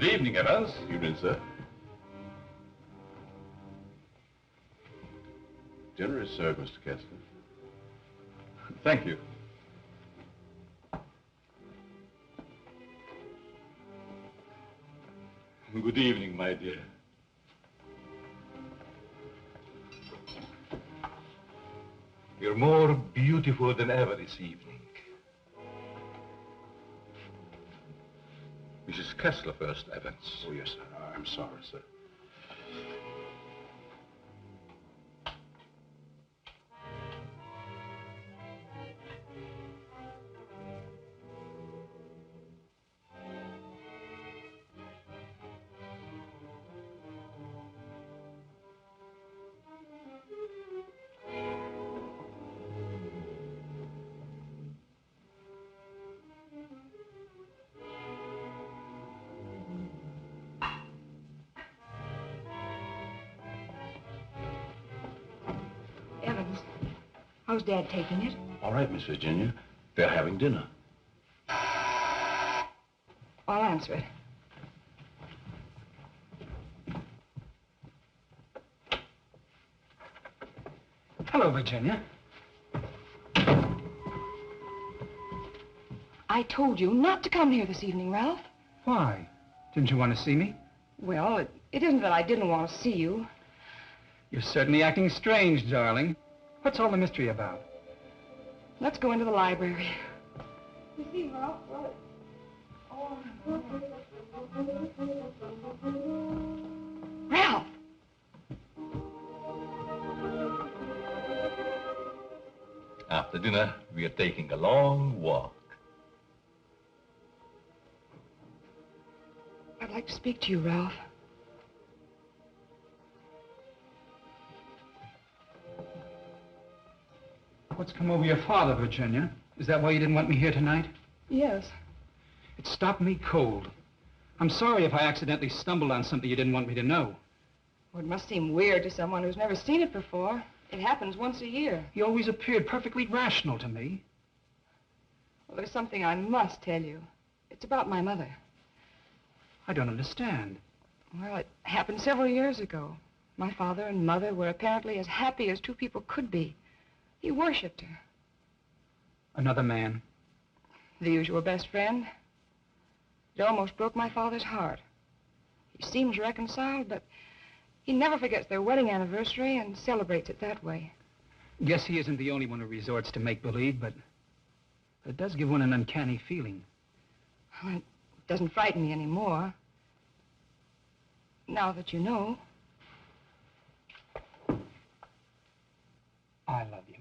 Good evening, Evans. Evening, sir. Dinner is served, Mr. Kessler. Thank you. Good evening, my dear. You're more beautiful than ever this evening. Mrs. Kessler first, Evans. Oh, yes, sir. I'm sorry, sir. Evans, how's Dad taking it? All right, Miss Virginia. They're having dinner. I'll answer it. Hello, Virginia. I told you not to come here this evening, Ralph. Why? Didn't you want to see me? Well, it isn't that I didn't want to see you. You're certainly acting strange, darling. What's all the mystery about? Let's go into the library. You see, Ralph, Ralph! After dinner, we are taking a long walk. I'd like to speak to you, Ralph. What's come over your father, Virginia? Is that why you didn't want me here tonight? Yes. It stopped me cold. I'm sorry if I accidentally stumbled on something you didn't want me to know. Well, it must seem weird to someone who's never seen it before. It happens once a year. He always appeared perfectly rational to me. Well, there's something I must tell you. It's about my mother. I don't understand. Well, it happened several years ago. My father and mother were apparently as happy as two people could be. He worshipped her. Another man? The usual best friend. It almost broke my father's heart. He seems reconciled, but he never forgets their wedding anniversary and celebrates it that way. Guess he isn't the only one who resorts to make-believe, but it does give one an uncanny feeling. Well, it doesn't frighten me anymore. Now that you know. I love you.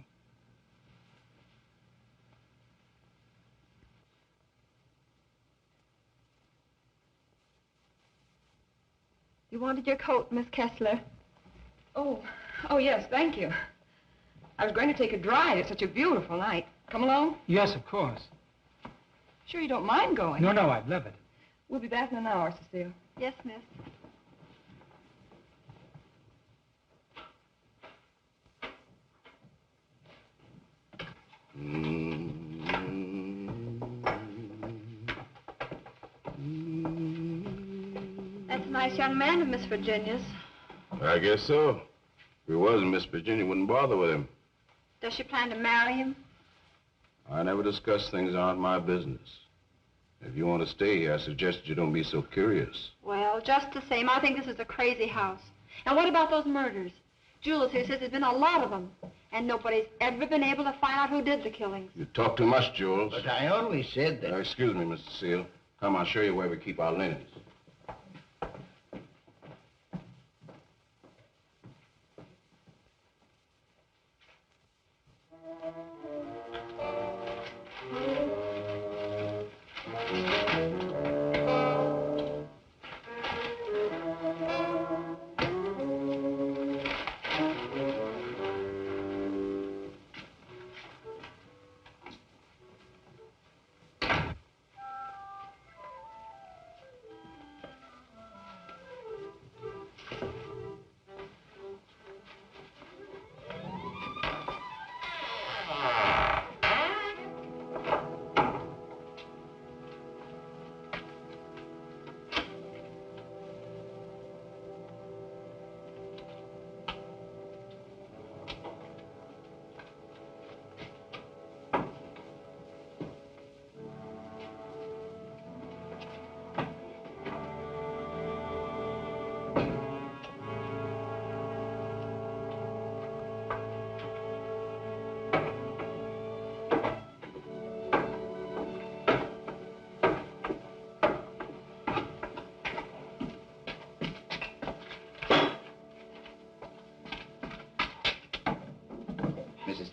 You wanted your coat, Miss Kessler. Oh, yes, thank you. I was going to take a drive. It's such a beautiful night. Come along? Yes, of course. Sure you don't mind going? No, I'd love it. We'll be back in an hour, Cecile. Yes, miss. That's a nice young man of Miss Virginia's. I guess so. If he wasn't, Miss Virginia wouldn't bother with him. Does she plan to marry him? I never discuss things that aren't my business. If you want to stay here, I suggest you don't be so curious. Well, just the same, I think this is a crazy house. And what about those murders? Jules here says there's been a lot of them, and nobody's ever been able to find out who did the killings. You talk too much, Jules. But I only said that... Excuse me, Mr. Seal. Come, I'll show you where we keep our linens.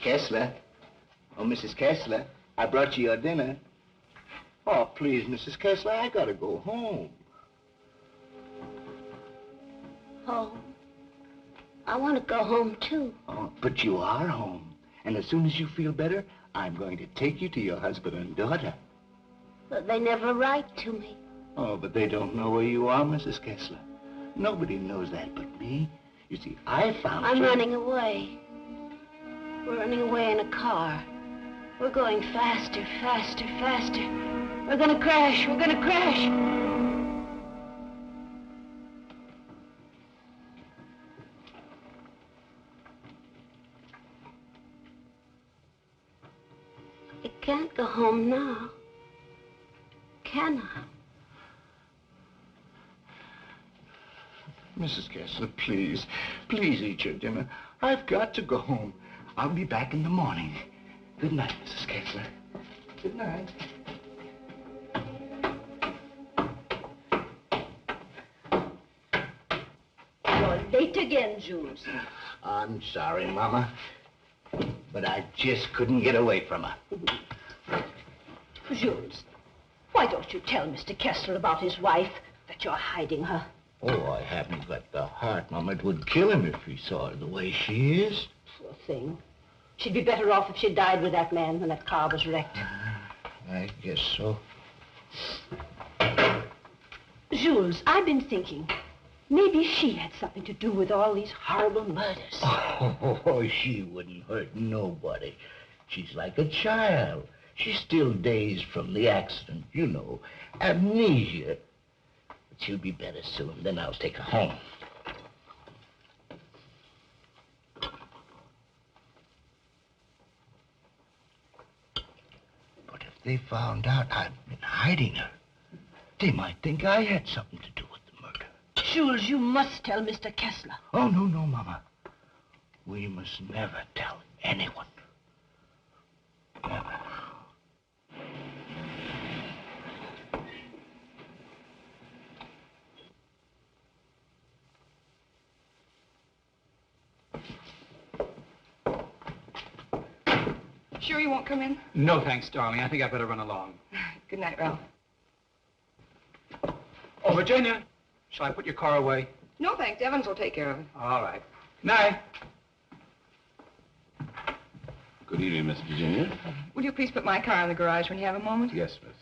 Kessler. Oh, Mrs. Kessler, I brought you your dinner. Oh, please, Mrs. Kessler, I gotta go home. Home? I want to go home, too. Oh, but you are home. And as soon as you feel better, I'm going to take you to your husband and daughter. But they never write to me. Oh, but they don't know where you are, Mrs. Kessler. Nobody knows that but me. You see, I found I'm you. running away. We're running away in a car. We're going faster, faster, faster. We're gonna crash. We're gonna crash. I can't go home now. Can I? Mrs. Kessler, please, please eat your dinner. I've got to go home. I'll be back in the morning. Good night, Mrs. Kessler. Good night. You're late again, Jules. I'm sorry, Mama, but I just couldn't get away from her. Jules, why don't you tell Mr. Kessler about his wife, that you're hiding her? Oh, I haven't got the heart, Mama. It would kill him if he saw her the way she is. Poor thing. She'd be better off if she died with that man when that car was wrecked. I guess so. Jules, I've been thinking, maybe she had something to do with all these horrible murders. Oh, she wouldn't hurt nobody. She's like a child. She's still dazed from the accident, you know, amnesia. But she'll be better soon. Then I'll take her home. But if they found out I'd been hiding her, they might think I had something to do with the murder. Jules, you must tell Mr. Kessler. Oh, no, no, Mama. We must never tell anyone. Never. Sure you won't come in? No, thanks, darling. I think I better run along. Good night, Ralph. Oh, Virginia, shall I put your car away? No, thanks. Evans will take care of it. All right. Night. Good evening, Miss Virginia. Will you please put my car in the garage when you have a moment? Yes, miss.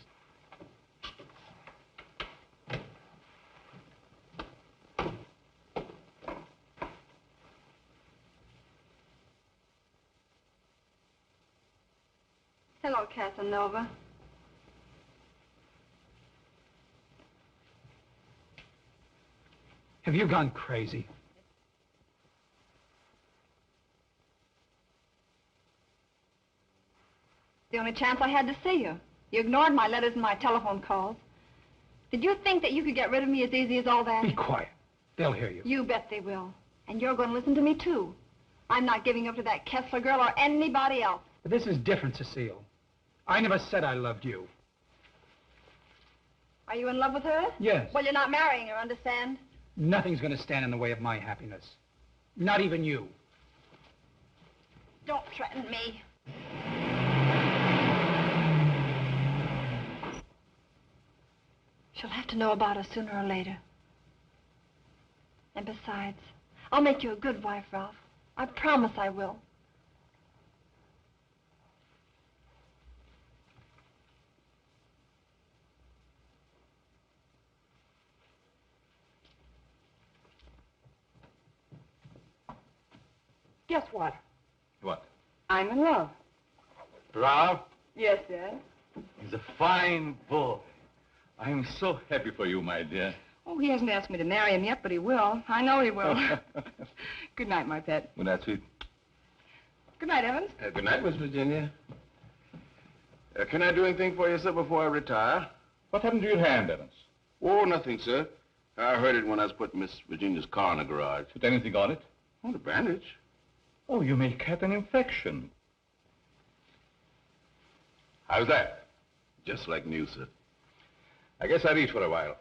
Hello, Casanova. Have you gone crazy? The only chance I had to see you. You ignored my letters and my telephone calls. Did you think that you could get rid of me as easy as all that? Be quiet. They'll hear you. You bet they will. And you're going to listen to me, too. I'm not giving up to that Kessler girl or anybody else. But this is different, Cecile. I never said I loved you. Are you in love with her? Yes. Well, you're not marrying her, understand? Nothing's going to stand in the way of my happiness. Not even you. Don't threaten me. She'll have to know about us sooner or later. And besides, I'll make you a good wife, Ralph. I promise I will. Guess what? What? I'm in love. Ralph? Yes, Dad. He's a fine boy. I am so happy for you, my dear. Oh, he hasn't asked me to marry him yet, but he will. I know he will. Good night, my pet. Good night, sweet. Good night, Evans. Good night, Miss Virginia. Can I do anything for you, sir, before I retire? What happened to your hand, Evans? Oh, nothing, sir. I heard it when I was putting Miss Virginia's car in the garage. Put anything on it? Oh, the bandage. Oh, you may have an infection. How's that? Just like new, sir. I guess I'll eat for a while.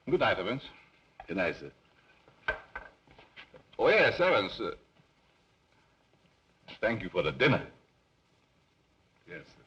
Good night, Evans. Good night, sir. Oh, yes, Evans. thank you for the dinner. Yes, sir.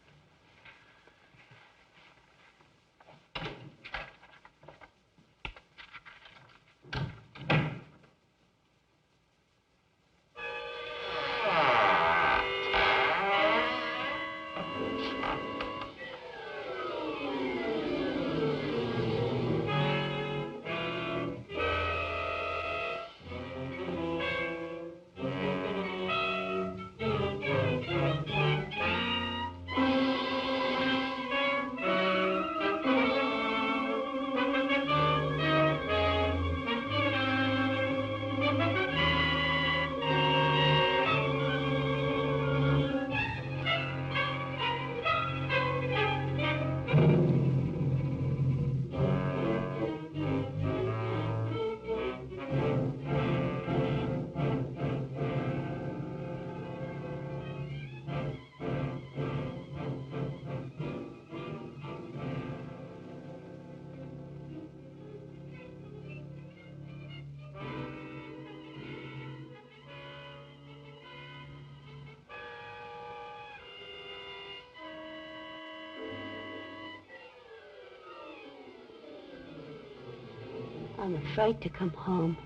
I'm afraid to come home.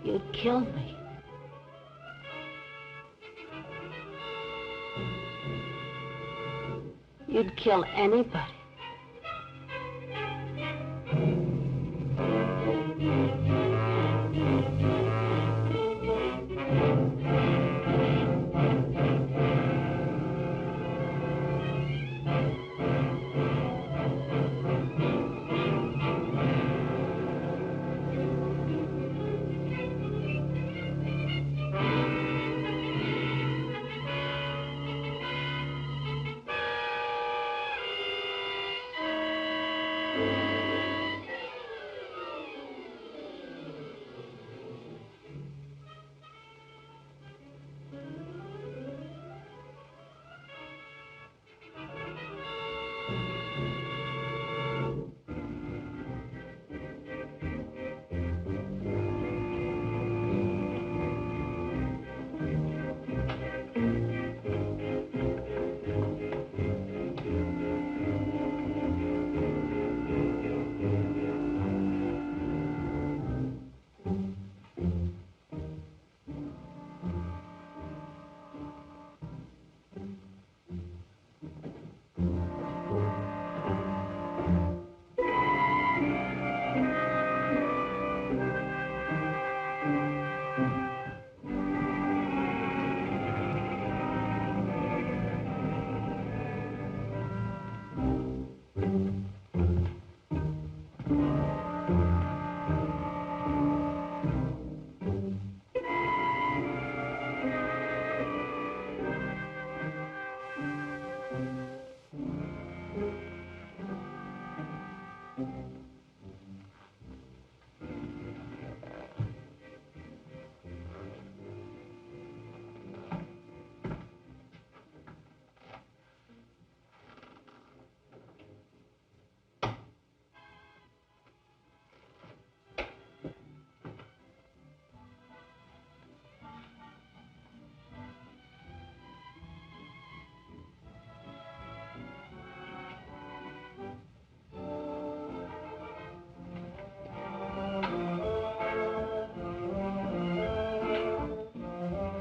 You'd kill me. You'd kill anybody.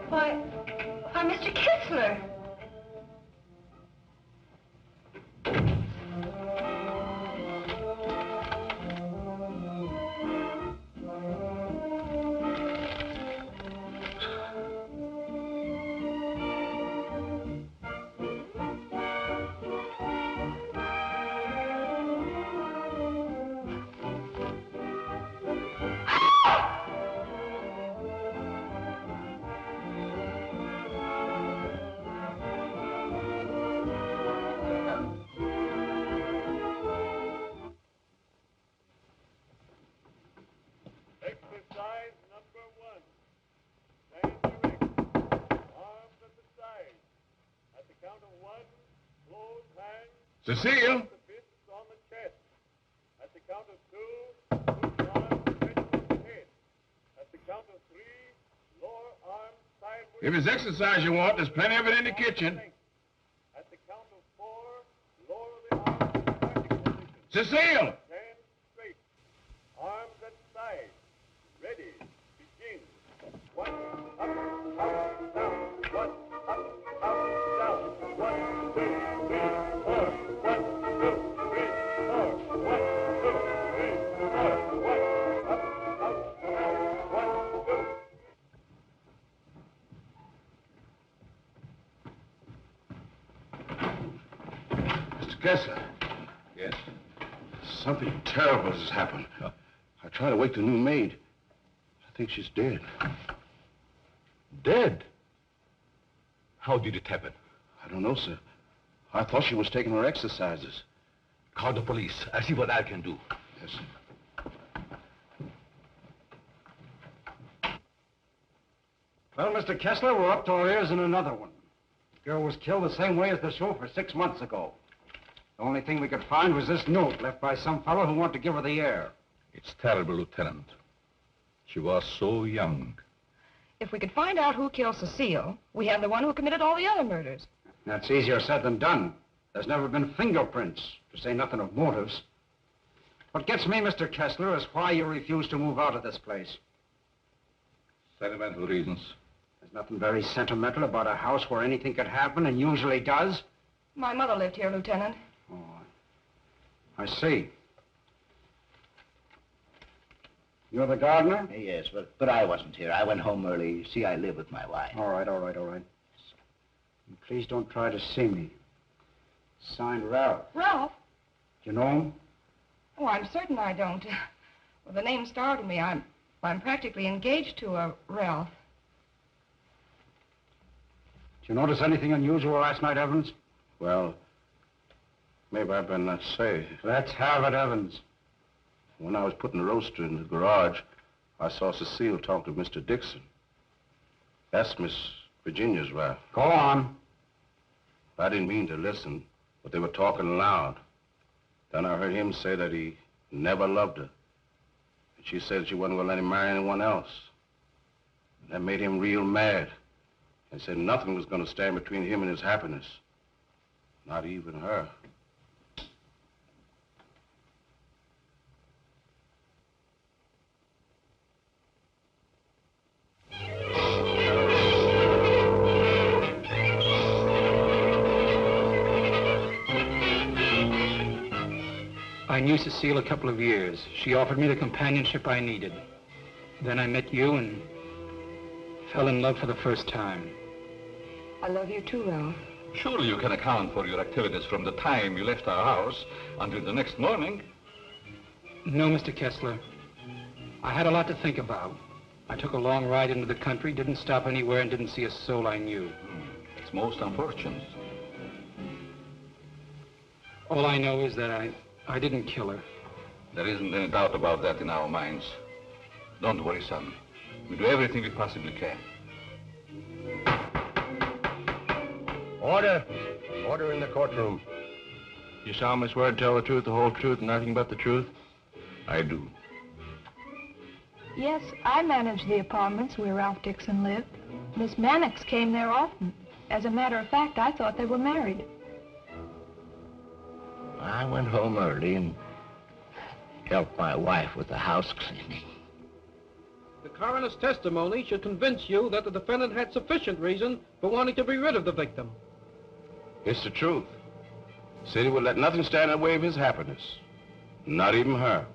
Why, Mr. Kessler. Exercise number 1. Stand erect. Arms at the sides. At the count of 1, close hands. Cecile! The fists on the chest. At the count of 2, push arms stretched on the head. At the count of 3, lower arms If it's exercise you want, there's plenty of it in the kitchen. At the count of 4, lower the arms to fighting position. Cecile! Stand straight. Arms at side. Ready. Begin. 1, up, down. 1, up, down. 1, 2, 3, 4. 1, 2, 3, 4. 1, 2, 3, 4. 1, up, down. 1, 2. Mr. Kessler. Yes? Something terrible has happened. I tried to wake the new maid. I think she's dead. Dead? How did it happen? I don't know, sir. I thought she was taking her exercises. Call the police. I'll see what I can do. Yes, sir. Well, Mr. Kessler, we're up to our ears in another one. The girl was killed the same way as the chauffeur 6 months ago. The only thing we could find was this note left by some fellow who wanted to give her the air. It's terrible, Lieutenant. She was so young. If we could find out who killed Cecile, we have the one who committed all the other murders. That's easier said than done. There's never been fingerprints, to say nothing of motives. What gets me, Mr. Kessler, is why you refuse to move out of this place. Sentimental reasons. There's nothing very sentimental about a house where anything could happen and usually does. My mother lived here, Lieutenant. Oh, I see. You're the gardener? Yes, but I wasn't here. I went home early. You see, I live with my wife. All right. And please don't try to see me. Signed, Ralph. Ralph? Do you know him? Oh, I'm certain I don't. Well, the name startled me. I'm practically engaged to a Ralph. Did you notice anything unusual last night, Evans? Well, maybe I better not say. Let's have it, Evans. When I was putting the roaster in the garage, I saw Cecile talk to Mr. Dickson. That's Miss Virginia's wife. Go on. I didn't mean to listen, but they were talking loud. Then I heard him say that he never loved her. And she said she wasn't going to let him marry anyone else. That made him real mad. And said nothing was going to stand between him and his happiness. Not even her. I knew Cecile a couple of years. She offered me the companionship I needed. Then I met you and fell in love for the first time. I love you too, Ralph. Surely you can account for your activities from the time you left our house until the next morning. No, Mr. Kessler. I had a lot to think about. I took a long ride into the country, didn't stop anywhere, and didn't see a soul I knew. It's most unfortunate. All I know is that I didn't kill her. There isn't any doubt about that in our minds. Don't worry, son. We do everything we possibly can. Order. Order in the courtroom. You solemnly swear to tell the truth, the whole truth, and nothing but the truth? I do. Yes, I managed the apartments where Ralph Dickson lived. Miss Mannix came there often. As a matter of fact, I thought they were married. I went home early and helped my wife with the house cleaning. The coroner's testimony should convince you that the defendant had sufficient reason for wanting to be rid of the victim. It's the truth. Said he would let nothing stand in the way of his happiness. Not even her.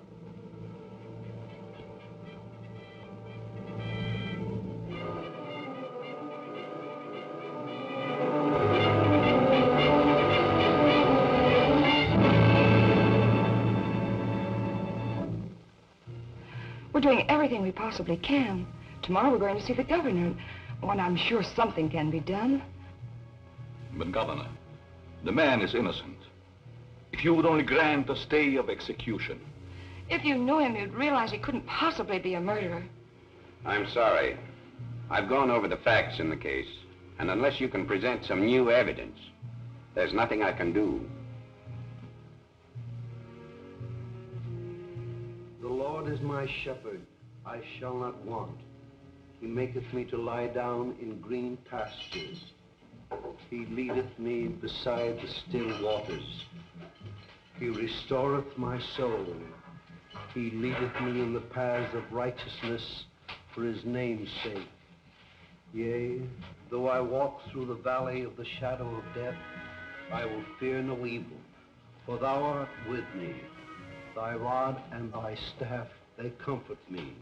We're doing everything we possibly can. Tomorrow we're going to see the governor. Oh, and I'm sure something can be done. But, Governor, the man is innocent. If you would only grant a stay of execution. If you knew him, you'd realize he couldn't possibly be a murderer. I'm sorry. I've gone over the facts in the case, and unless you can present some new evidence, there's nothing I can do. The Lord is my shepherd, I shall not want. He maketh me to lie down in green pastures. He leadeth me beside the still waters. He restoreth my soul. He leadeth me in the paths of righteousness for his name's sake. Yea, though I walk through the valley of the shadow of death, I will fear no evil, for thou art with me. Thy rod and thy staff, they comfort me.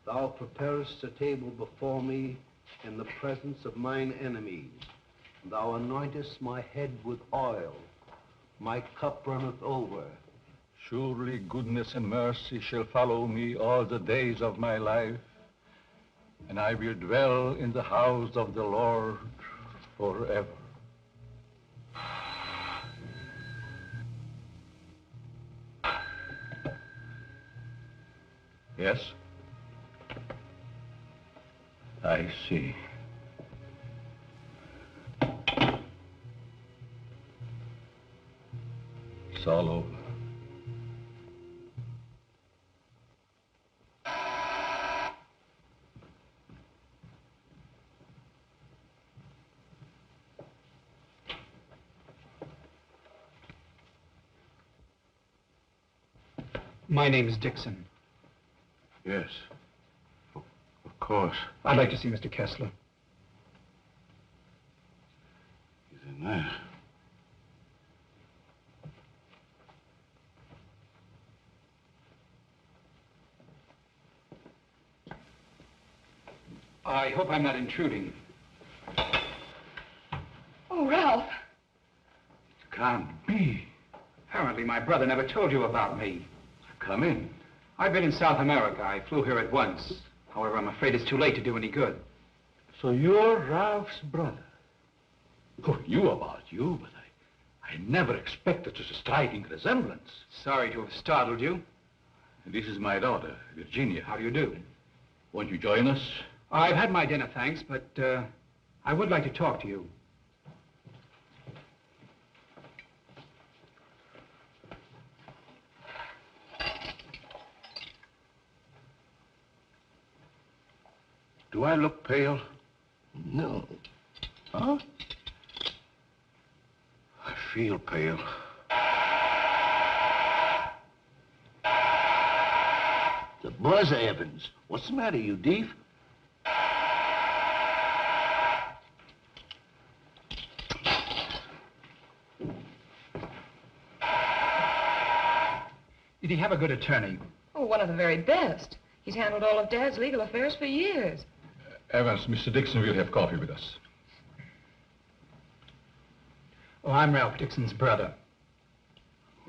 Thou preparest a table before me in the presence of mine enemies. Thou anointest my head with oil. My cup runneth over. Surely goodness and mercy shall follow me all the days of my life, and I will dwell in the house of the Lord forever. Yes? I see. It's all over. My name is Dickson. Yes. Of course. I'd like to see Mr. Kessler. He's in there. I hope I'm not intruding. Oh, Ralph. It can't be. Apparently my brother never told you about me. Come in. I've been in South America. I flew here at once. However, I'm afraid it's too late to do any good. So you're Ralph's brother? Who knew about you, but I never expected such a striking resemblance. Sorry to have startled you. This is my daughter, Virginia. How do you do? Won't you join us? I've had my dinner, thanks, but I would like to talk to you. Do I look pale? No. Huh? I feel pale. The buzz, Evans. What's the matter, you deef? Did he have a good attorney? Oh, one of the very best. He's handled all of Dad's legal affairs for years. Evans, Mr. Dickson will have coffee with us. Oh, I'm Ralph Dickson's brother.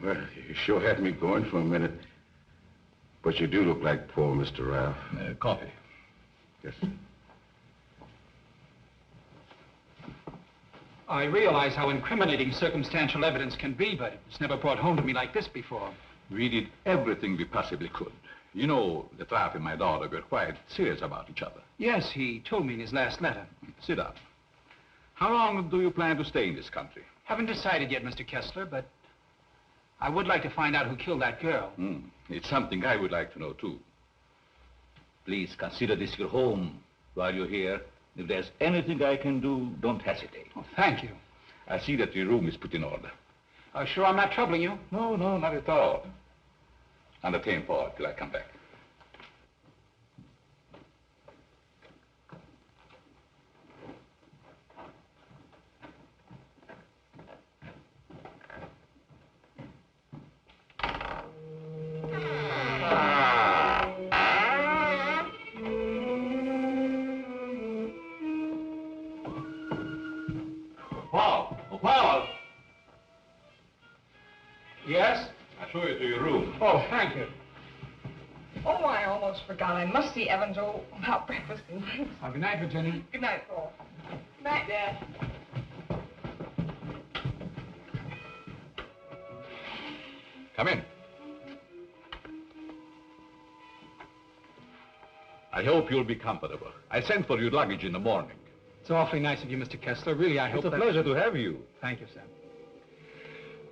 Well, you sure had me going for a minute. But you do look like poor Mr. Ralph. Coffee. Yes. I realize how incriminating circumstantial evidence can be, but it's never brought home to me like this before. We did everything we possibly could. You know, that Ralph and my daughter were quite serious about each other. Yes, he told me in his last letter. Sit down. How long do you plan to stay in this country? Haven't decided yet, Mr. Kessler, but I would like to find out who killed that girl. It's something I would like to know, too. Please consider this your home while you're here. If there's anything I can do, don't hesitate. Oh, thank you. I see that your room is put in order. Sure I'm not troubling you? No, not at all. Entertain Paul till I come back. Paul! Yes? I'll show you to your room. Oh, thank you. Oh, I almost forgot. I must see Evans about breakfast and things. Good night, Virginia. Good night, Paul. Good night, Dad. Come in. I hope you'll be comfortable. I sent for your luggage in the morning. It's awfully nice of you, Mr. Kessler. Really, I hope It's a pleasure to have you. Thank you, Sam.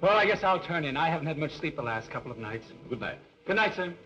Well, I guess I'll turn in. I haven't had much sleep the last couple of nights. Good night. Good night, Sam.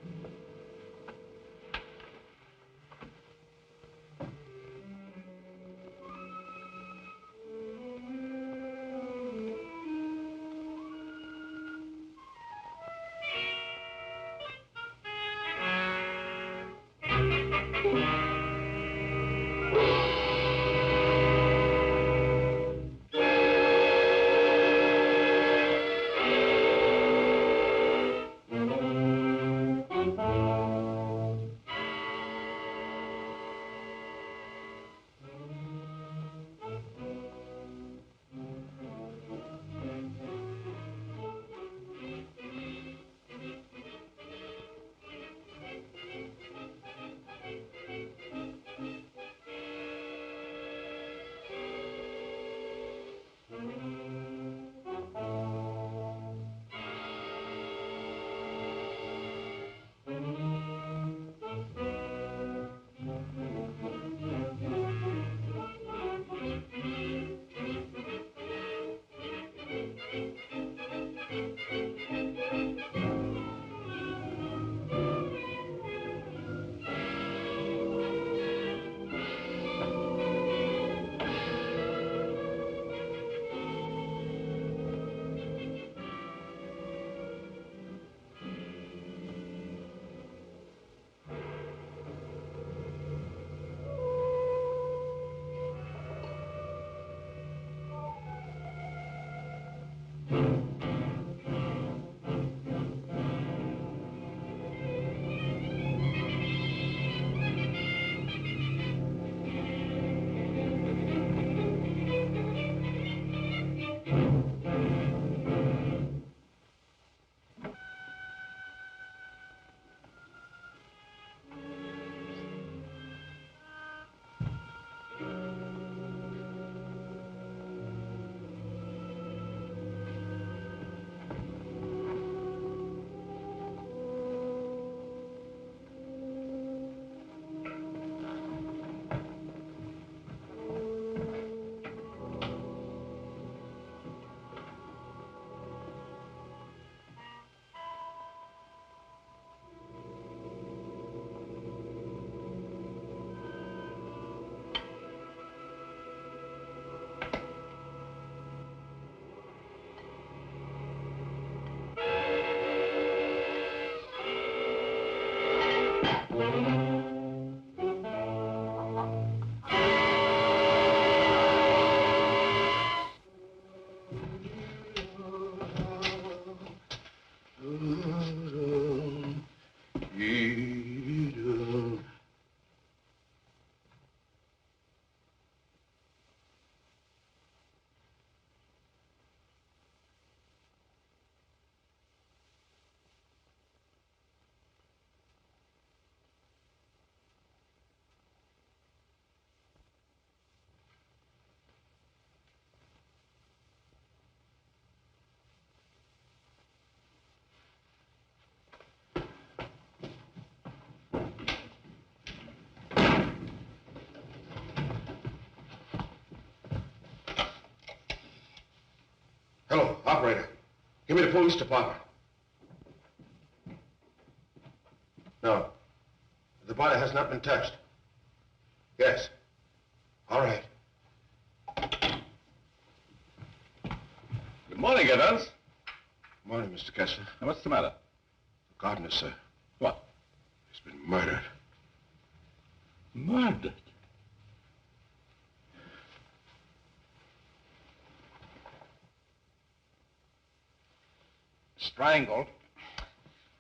Hello, operator. Give me the police department. No. The body has not been touched. Yes. All right. Good morning, Evans. Good morning, Mr. Kessler. Now, what's the matter? The gardener, sir. What? He's been murdered. Murdered? Strangled.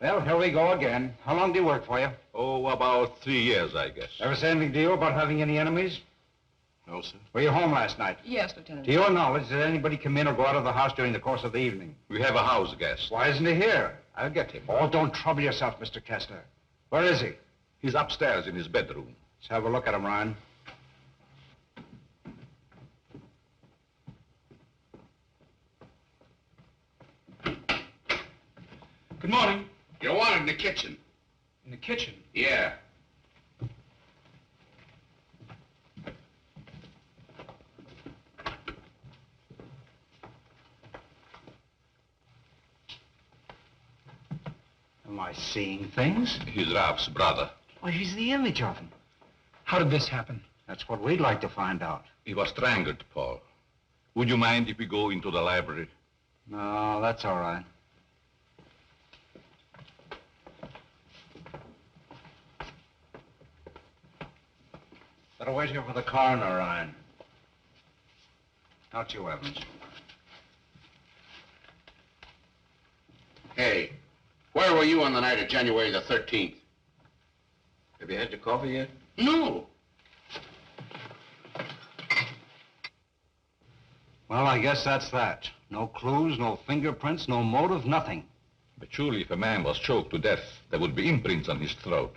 Well, here we go again. How long did he work for you? Oh, about 3 years, I guess. Ever say anything to you about having any enemies? No, sir. Were you home last night? Yes, Lieutenant. To your knowledge, did anybody come in or go out of the house during the course of the evening? We have a house guest. Why isn't he here? I'll get him. Oh, don't trouble yourself, Mr. Kessler. Where is he? He's upstairs in his bedroom. Let's have a look at him, Ryan. Good morning. You're wanted in the kitchen. In the kitchen? Yeah. Am I seeing things? He's Ralph's brother. Why, he's the image of him. How did this happen? That's what we'd like to find out. He was strangled, Paul. Would you mind if we go into the library? No, that's all right. Better wait here for the coroner, Ryan. Not you, Evans. Hey, where were you on the night of January the 13th? Have you had your coffee yet? No. Well, I guess that's that. No clues, no fingerprints, no motive, nothing. But surely if a man was choked to death, there would be imprints on his throat.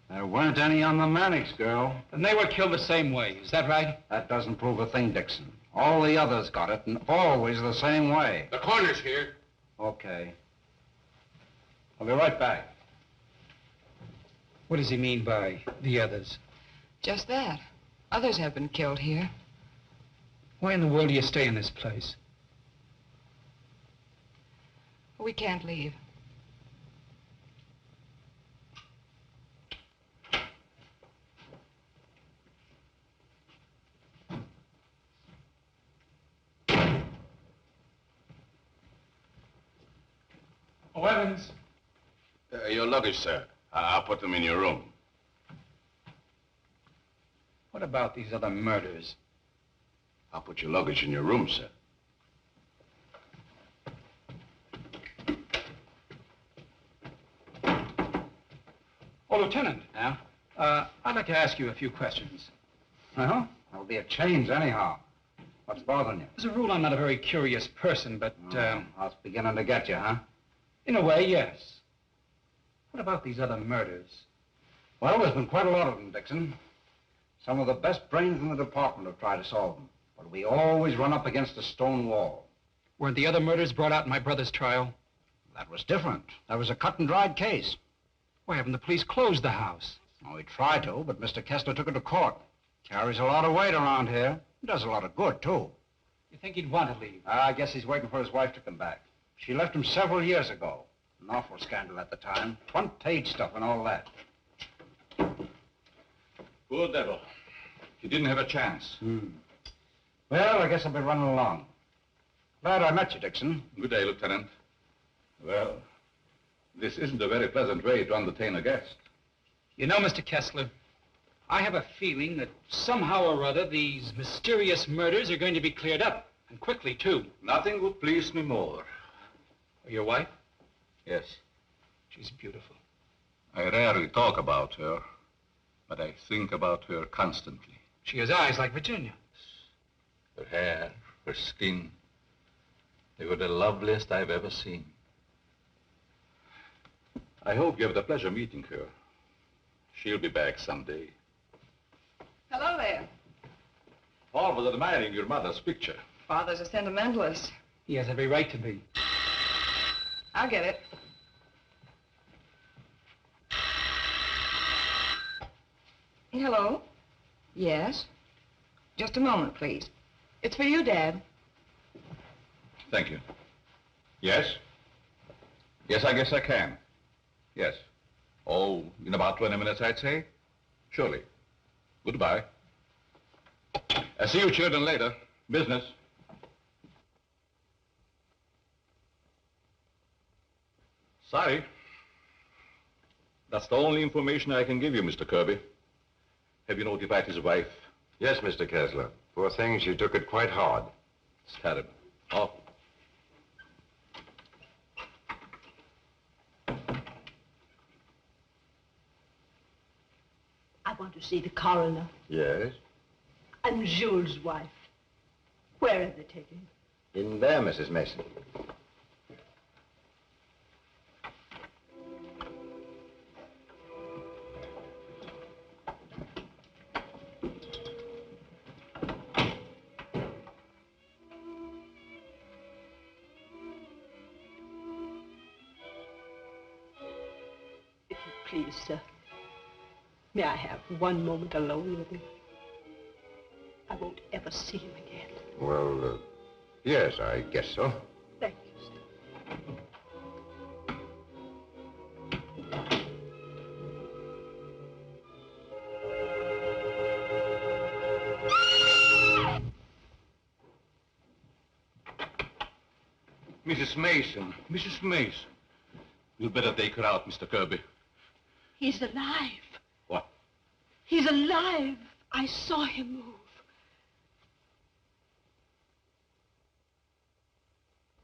There weren't any on the Mannix girl. And they were killed the same way, is that right? That doesn't prove a thing, Dickson. All the others got it, and always the same way. The coroner's here. Okay. I'll be right back. What does he mean by the others? Just that. Others have been killed here. Why in the world do you stay in this place? We can't leave. Oh, Evans. Your luggage, sir. I'll put them in your room. What about these other murders? I'll put your luggage in your room, sir. Oh, Lieutenant. Yeah? I'd like to ask you a few questions. Well, there'll be a change anyhow. What's bothering you? As a rule, I'm not a very curious person, but, I was beginning to get you, huh? in a way, yes. What about these other murders? Well, there's been quite a lot of them, Dickson. Some of the best brains in the department have tried to solve them. But we always run up against a stone wall. Weren't the other murders brought out in my brother's trial? That was different. That was a cut-and-dried case. Why haven't the police closed the house? Oh, we tried to, but Mr. Kessler took it to court. Carries a lot of weight around here. Does a lot of good, too. You think he'd want to leave? I guess he's waiting for his wife to come back. She left him several years ago. An awful scandal at the time. Front-page stuff and all that. Poor devil. He didn't have a chance. Well, I guess I'll be running along. Glad I met you, Dickson. Good day, Lieutenant. Well, this isn't a very pleasant way to entertain a guest. You know, Mr. Kessler, I have a feeling that somehow or other these mysterious murders are going to be cleared up, and quickly, too. Nothing would please me more. Your wife? Yes. She's beautiful. I rarely talk about her, but I think about her constantly. She has eyes like Virginia. Her hair, her skin, they were the loveliest I've ever seen. I hope you have the pleasure meeting her. She'll be back someday. Hello there. Paul was admiring your mother's picture. Father's a sentimentalist. He has every right to be. I'll get it. Hello? Yes? Just a moment, please. It's for you, Dad. Thank you. Yes? Yes, I guess I can. Yes. Oh, in about 20 minutes, I'd say. Surely. Goodbye. I'll see you children later. Business. Sorry. That's the only information I can give you, Mr. Kirby. Have you notified his wife? Yes, Mr. Kessler. Poor thing, she took it quite hard. It's terrible. Oh. I want to see the coroner. Yes? And Jules' wife. Where are they taking her? In there, Mrs. Mason. If you please, sir. May I have one moment alone with him? I won't ever see him again. Well, yes, I guess so. Thank you, sir. Mrs. Mason. Mrs. Mason. You'd better take her out, Mr. Kirby. He's alive. What? He's alive. I saw him move.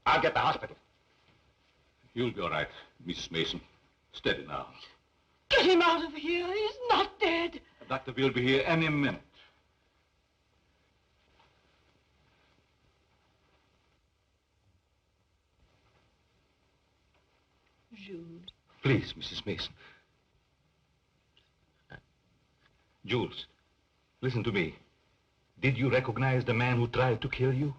I'll get the hospital. You'll be all right, Mrs. Mason. Steady now. Get him out of here. He's not dead. The doctor will be here any minute. Jules. Please, Mrs. Mason. Jules, listen to me. Did you recognize the man who tried to kill you?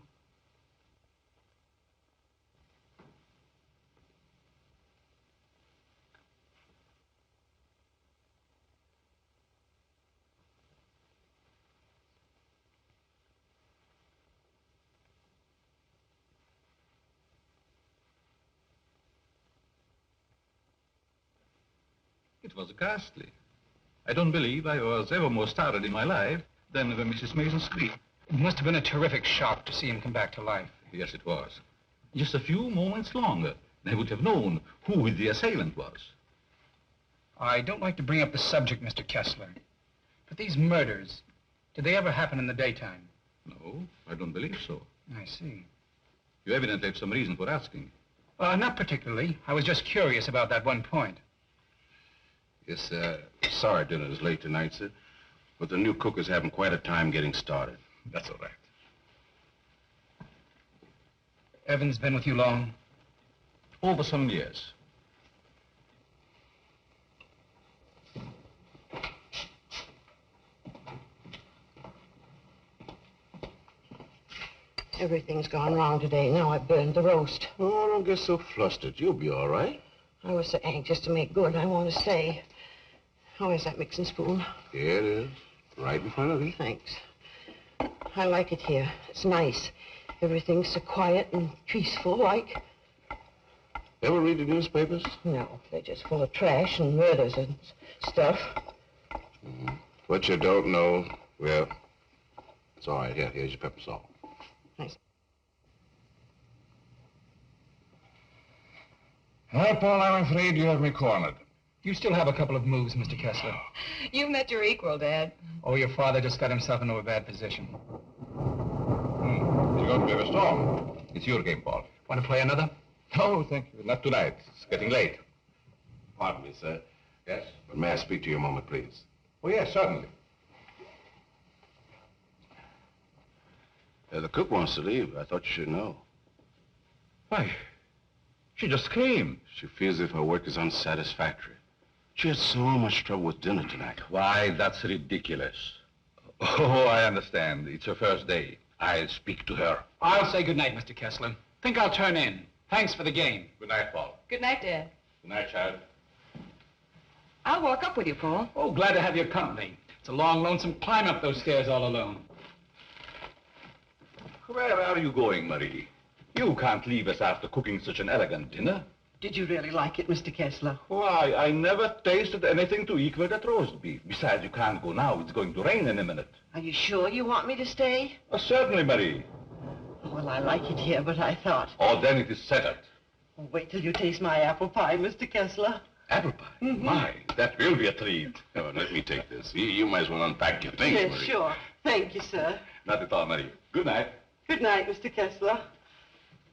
It was ghastly. I don't believe I was ever more startled in my life than when Mrs. Mason screamed. It must have been a terrific shock to see him come back to life. Yes, it was. Just a few moments longer, and I would have known who the assailant was. I don't like to bring up the subject, Mr. Kessler, but these murders, did they ever happen in the daytime? No, I don't believe so. I see. You evidently have some reason for asking. Not particularly. I was just curious about that one point. Yes, sir. Sorry dinner is late tonight, sir. But the new cook is having quite a time getting started. That's all right. Evan's been with you long? Over some years. Everything's gone wrong today. Now I burned the roast. Oh, don't get so flustered. You'll be all right. I was so anxious to make good, I want to stay. Oh, is that mixing spoon? Here it is. Right in front of you. Thanks. I like it here. It's nice. Everything's so quiet and peaceful, like. Ever read the newspapers? No, they're just full of trash and murders and stuff. What you don't know, well, it's all right. Here's your pepper salt. Thanks. Well, Paul, I'm afraid you have me cornered. You still have a couple of moves, Mr. Kessler. You met your equal, Dad. Oh, your father just got himself into a bad position. You're going to be a storm. It's your game, Paul. Want to play another? No, thank you. Not tonight. It's getting late. Pardon me, sir. Yes? But may I speak to you a moment, please? Oh, yes, certainly. The cook wants to leave. I thought you should know. Why, she just came. She feels as if her work is unsatisfactory. She had so much trouble with dinner tonight. Why, that's ridiculous. Oh, I understand. It's her first day. I'll speak to her. I'll say good night, Mr. Kessler. Think I'll turn in. Thanks for the game. Good night, Paul. Good night, Dad. Good night, child. I'll walk up with you, Paul. Oh, glad to have your company. It's a long, lonesome climb up those stairs all alone. Where are you going, Marie? You can't leave us after cooking such an elegant dinner. Did you really like it, Mr. Kessler? Why, I never tasted anything to equal that roast beef. Besides, you can't go now. It's going to rain in a minute. Are you sure you want me to stay? Certainly, Marie. Well, I like it here, but I thought... Oh, then it is settled. Well, wait till you taste my apple pie, Mr. Kessler. Apple pie? My, that will be a treat. Oh, let me take this. You might as well unpack your things, Yes, Marie. sure. Thank you, sir. Not at all, Marie. Good night. Good night, Mr. Kessler.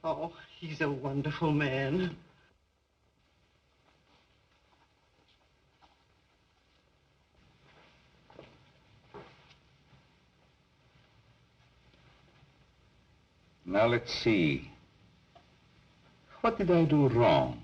Oh, he's a wonderful man. Now, let's see. What did I do wrong?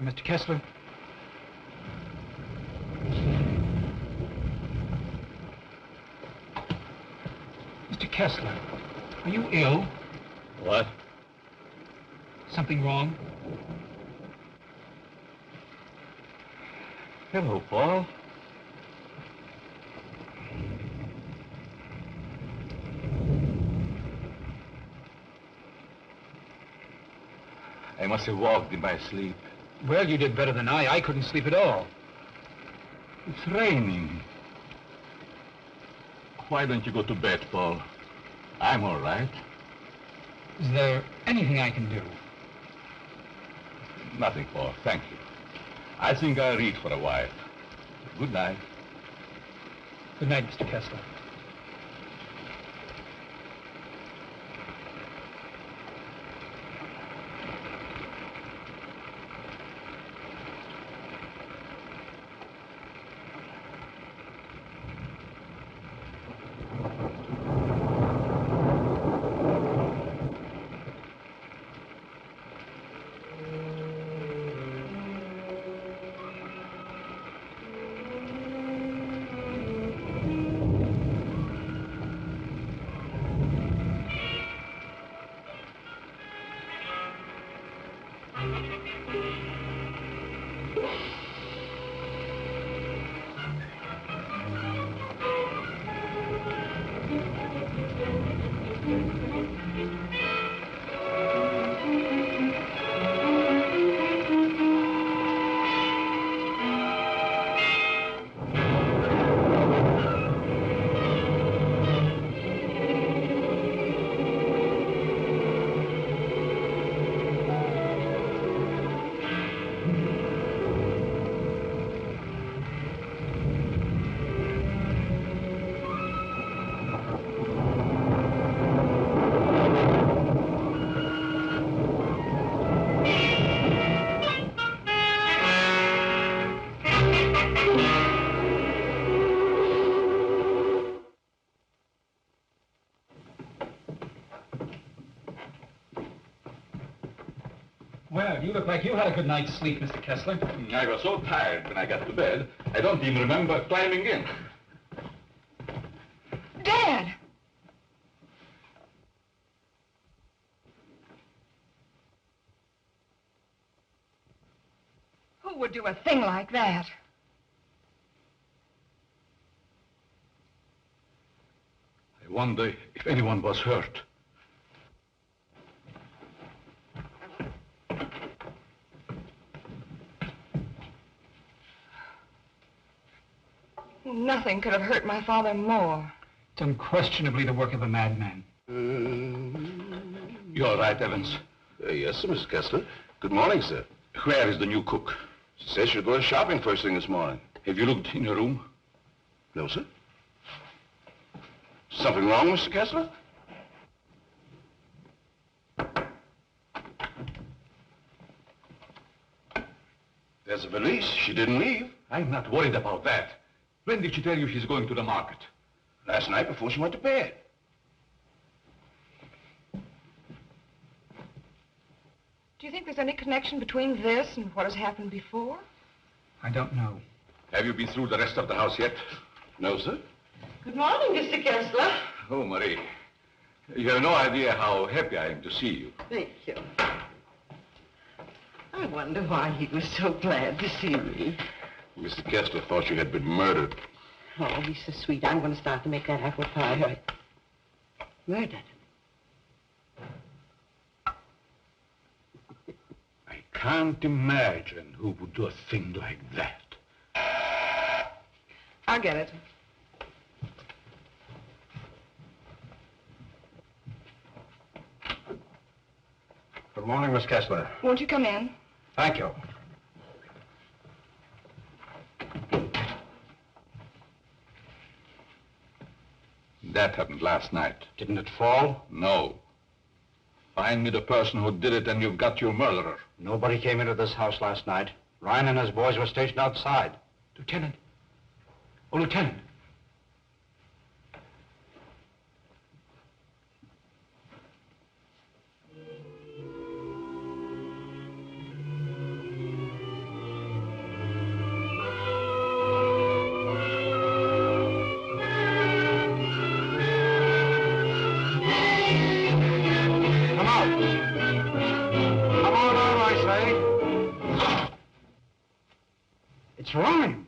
Mr. Kessler? Mr. Kessler, are you ill? What? Something wrong? Hello, Paul. I must have walked in my sleep. Well, you did better than I. I couldn't sleep at all. It's raining. Why don't you go to bed, Paul? I'm all right. Is there anything I can do? Nothing, Paul. Thank you. I think I'll read for a while. Good night. Good night, Mr. Kessler. Well, you look like you had a good night's sleep, Mr. Kessler. I was so tired when I got to bed, I don't even remember climbing in. Dad! Who would do a thing like that? I wonder if anyone was hurt. Nothing could have hurt my father more. It's unquestionably the work of a madman. You're right, Evans. Yes, sir, Mr. Kessler. Good morning, sir. Where is the new cook? She says she'll go shopping first thing this morning. Have you looked in your room? No, sir. Something wrong, Mr. Kessler? There's a valise. She didn't leave. I'm not worried about that. When did she tell you she's going to the market? Last night before she went to bed. Do you think there's any connection between this and what has happened before? I don't know. Have you been through the rest of the house yet? No, sir. Good morning, Mr. Kessler. Oh, Marie. You have no idea how happy I am to see you. Thank you. I wonder why he was so glad to see me. Mr. Kessler thought you had been murdered. Oh, he's so sweet. I'm going to start to make that apple pie. Murdered? I can't imagine who would do a thing like that. I'll get it. Good morning, Miss Kessler. Won't you come in? Thank you. That happened last night. Didn't it fall? No. Find me the person who did it and you've got your murderer. Nobody came into this house last night. Ryan and his boys were stationed outside. Lieutenant. Oh, Lieutenant. It's Ryan.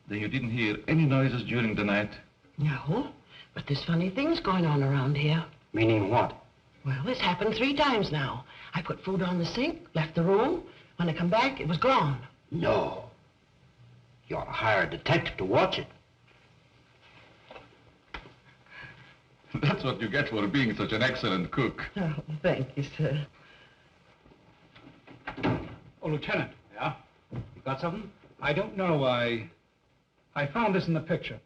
Then you didn't hear any noises during the night? No, but there's funny things going on around here. Meaning what? Well, this happened 3 times now. I put food on the sink, left the room. When I come back, it was gone. No. You ought to hire a detective to watch it. That's what you get for being such an excellent cook. Oh, thank you, sir. Oh, Lieutenant. Yeah? You got something? I don't know. I found this in the picture.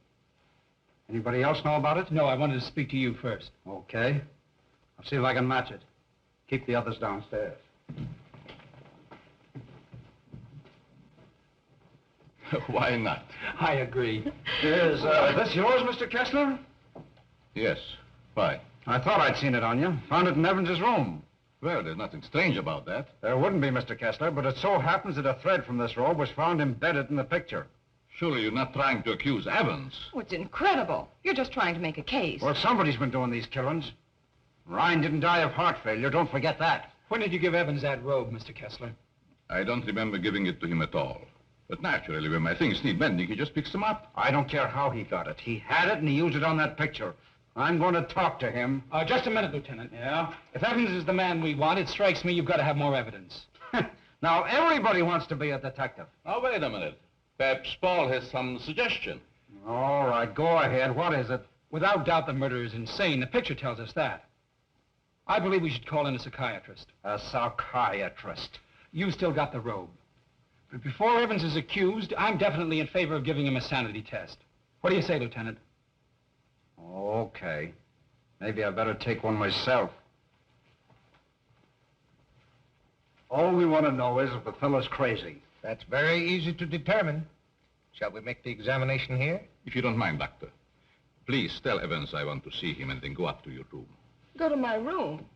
Anybody else know about it? No, I wanted to speak to you first. Okay. I'll see if I can match it. Keep the others downstairs. Why not? I agree. Is this yours, Mr. Kessler? Yes. Why? I thought I'd seen it on you. Found it in Evans's room. Well, there's nothing strange about that. There wouldn't be, Mr. Kessler, but it so happens that a thread from this robe was found embedded in the picture. Surely you're not trying to accuse Evans. Oh, it's incredible. You're just trying to make a case. Well, somebody's been doing these killings. Ryan didn't die of heart failure. Don't forget that. When did you give Evans that robe, Mr. Kessler? I don't remember giving it to him at all. But naturally, when my things need mending, he just picks them up. I don't care how he got it. He had it and he used it on that picture. I'm going to talk to him. Just a minute, Lieutenant. Yeah? If Evans is the man we want, it strikes me you've got to have more evidence. Now, everybody wants to be a detective. Oh, wait a minute. Perhaps Paul has some suggestion. All right, go ahead. What is it? Without doubt, the murderer is insane. The picture tells us that. I believe we should call in a psychiatrist. A psychiatrist? You still got the robe. But before Evans is accused, I'm definitely in favor of giving him a sanity test. What do you say, Lieutenant? Okay. Maybe I better take one myself. All we want to know is if the fellow's crazy. That's very easy to determine. Shall we make the examination here? If you don't mind, Doctor. Please tell Evans I want to see him and then go up to your room. Go to my room.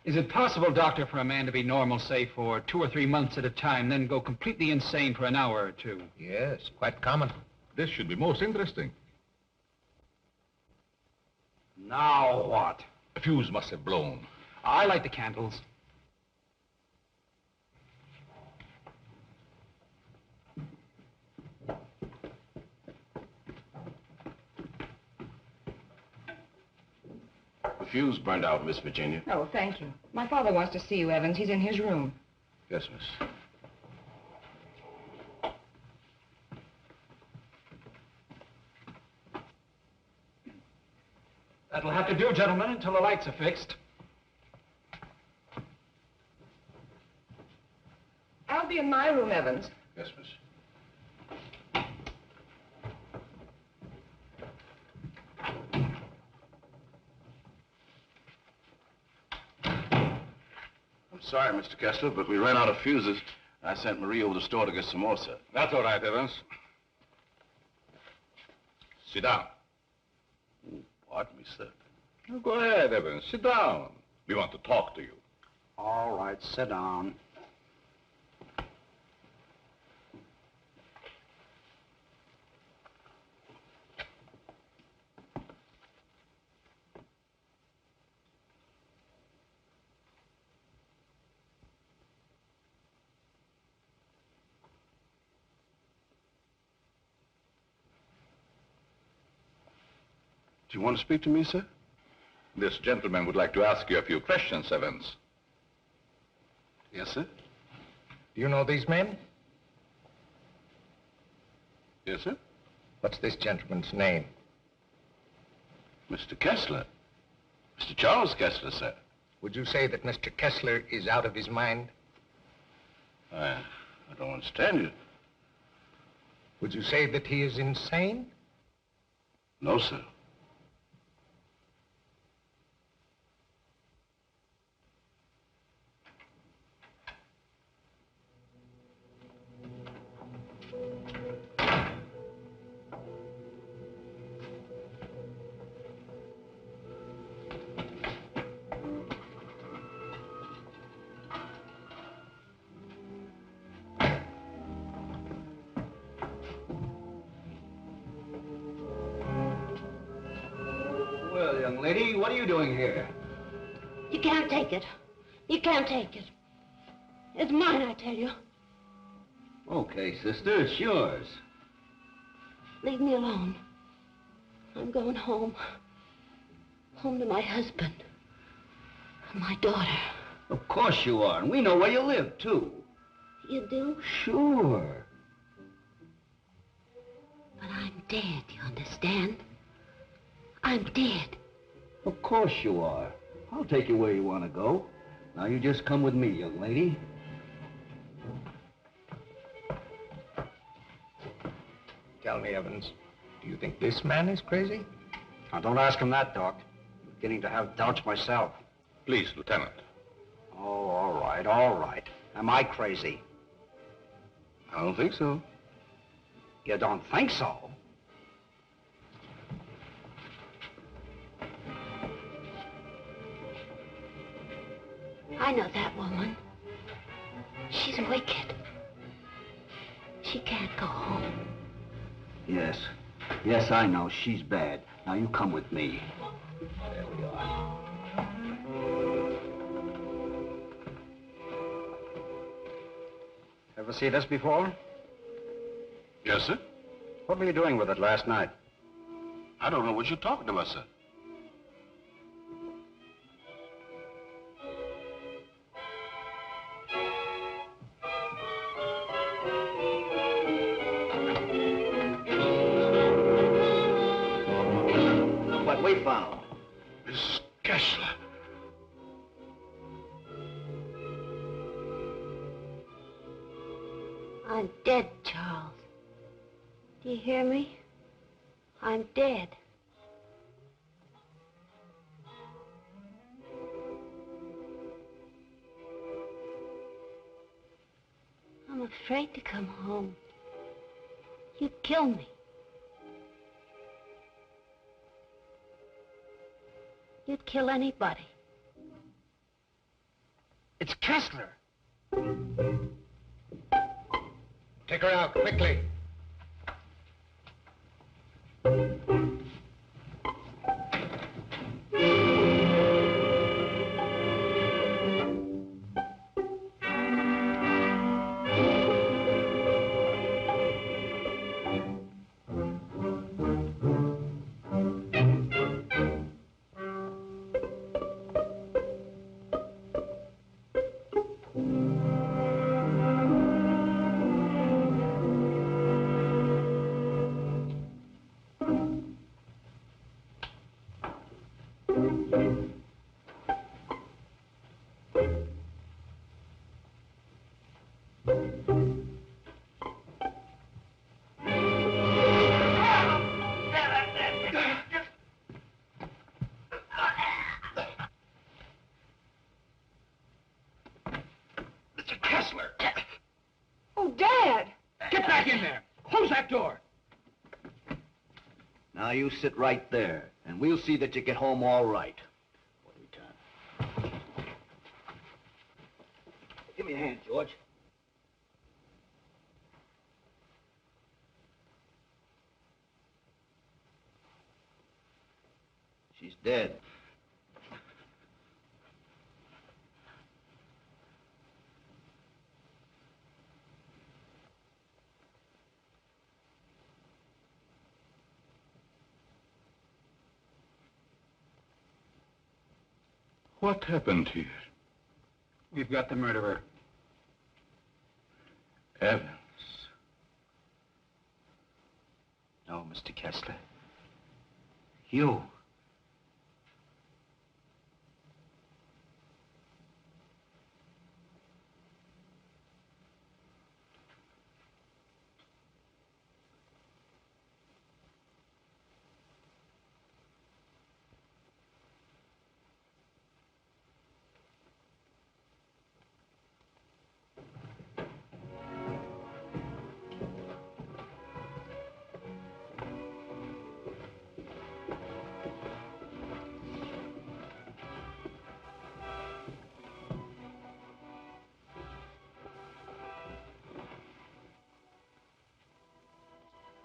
Is it possible, Doctor, for a man to be normal, say, for 2 or 3 months at a time, then go completely insane for an hour or two? Yes, quite common. This should be most interesting. Now what? A fuse must have blown. I light the candles. fuse burned out, Miss Virginia. Oh, thank you. My father wants to see you, Evans. He's in his room. Yes, miss. That'll have to do, gentlemen, until the lights are fixed. I'll be in my room, Evans. Yes, miss. I'm sorry, Mr. Kessler, but we ran out of fuses. I sent Marie over to the store to get some more, sir. That's all right, Evans. Sit down. Pardon me, sir. Oh, go ahead, Evans. Sit down. We want to talk to you. All right, sit down. Do you want to speak to me, sir? This gentleman would like to ask you a few questions, Evans. Yes, sir. Do you know these men? Yes, sir. What's this gentleman's name? Mr. Kessler. Mr. Charles Kessler, sir. Would you say that Mr. Kessler is out of his mind? I don't understand you. Would you say that he is insane? No, sir. Well, young lady, what are you doing here? You can't take it. You can't take it. It's mine, I tell you. Okay, sister, it's yours. Leave me alone. I'm going home. Home to my husband. And my daughter. Of course you are, and we know where you live, too. You do? Sure. But I'm dead, you understand? I'm dead. Of course you are. I'll take you where you want to go. Now you just come with me, young lady. Tell me, Evans, do you think this man is crazy? Now, don't ask him that, Doc. I'm beginning to have doubts myself. Please, Lieutenant. Oh, all right, all right. Am I crazy? I don't think so. You don't think so? I know that woman. She's wicked. She can't go home. Yes. Yes, I know. She's bad. Now you come with me. There we are. Ever see this before? Yes, sir. What were you doing with it last night? I don't know what you're talking about, sir. What we found. Miss Kessler. I'm dead, Charles. Do you hear me? I'm dead. I'm afraid to come home. You'd kill me. You'd kill anybody. It's Kessler. Take her out, quickly. back in there. Close that door. Now you sit right there, and we'll see that you get home all right. What do we turn? Give me a hand, George. She's dead. What happened here? We've got the murderer. Evans. No, Mr. Kessler. You.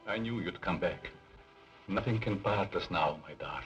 I knew you'd come back. Nothing can part us now, my darling.